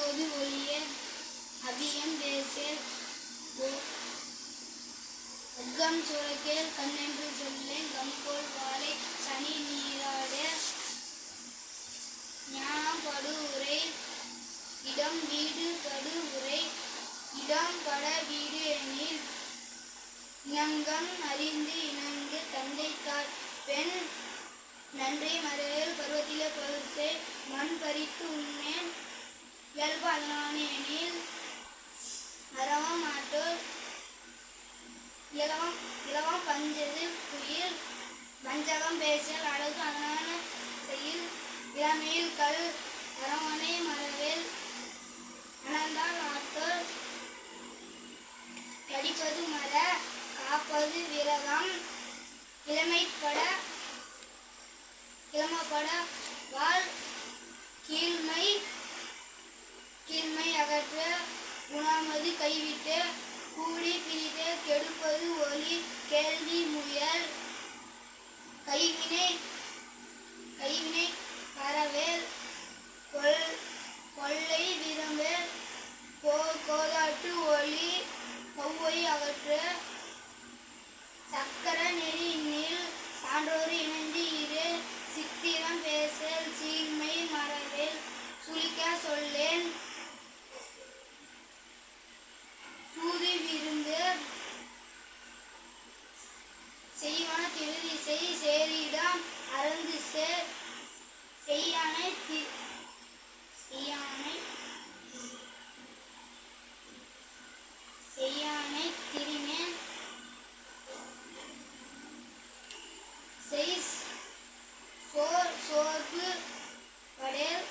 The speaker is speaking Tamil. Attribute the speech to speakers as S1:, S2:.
S1: பொது ஒளிய அபியம் பேசேல் ஒக்கம் சுரக்கேல் கண்ணென்று சொல்லேன் கம்கோல் வாழை சனி நீராட ஞானம் படு உரை இடம் வீடு படு உரை இடம் பட வீடு எனில் இனங்கம் அறிந்து இணங்கு தந்தை தாய் பெண் நன்றி மறையில் பருவத்திலே பருசை மண் பறித்து உண்ணேன் இயல்பு அதனான எனில் அறவம் ஆட்டோர் இலவம் பஞ்சது குயில் வஞ்சகம் பேசல் அழகு அதனான செய்யில் இளமையில் கல் அரவணை மரவேல் அனந்தால் ஆட்டோர் கடிப்பது மர காப்பது விரதம் இளமைப்பட வாழ் கீழ்மை அகற்ற உணாமது கைவிட்டு கூடி பிரித்து கெடுப்பது ஒளி கேள்வி முயல் கைவினை பரவேல் கொள்ளை விரும்பேல் கோதாட்டு ஒளி கொவ்வை அகற்ற சக்கர நெறி நீள் சான்றோரு இணைந்து இரு சித்திரம் பேசல் சீர்மை மறவேல் சுழிக்க சொல்லேன் சூது விருந்து செய்வன திருதிசை சேரிடம் அறந்து செய்யானை திரிமேன் சோர்பு படேல்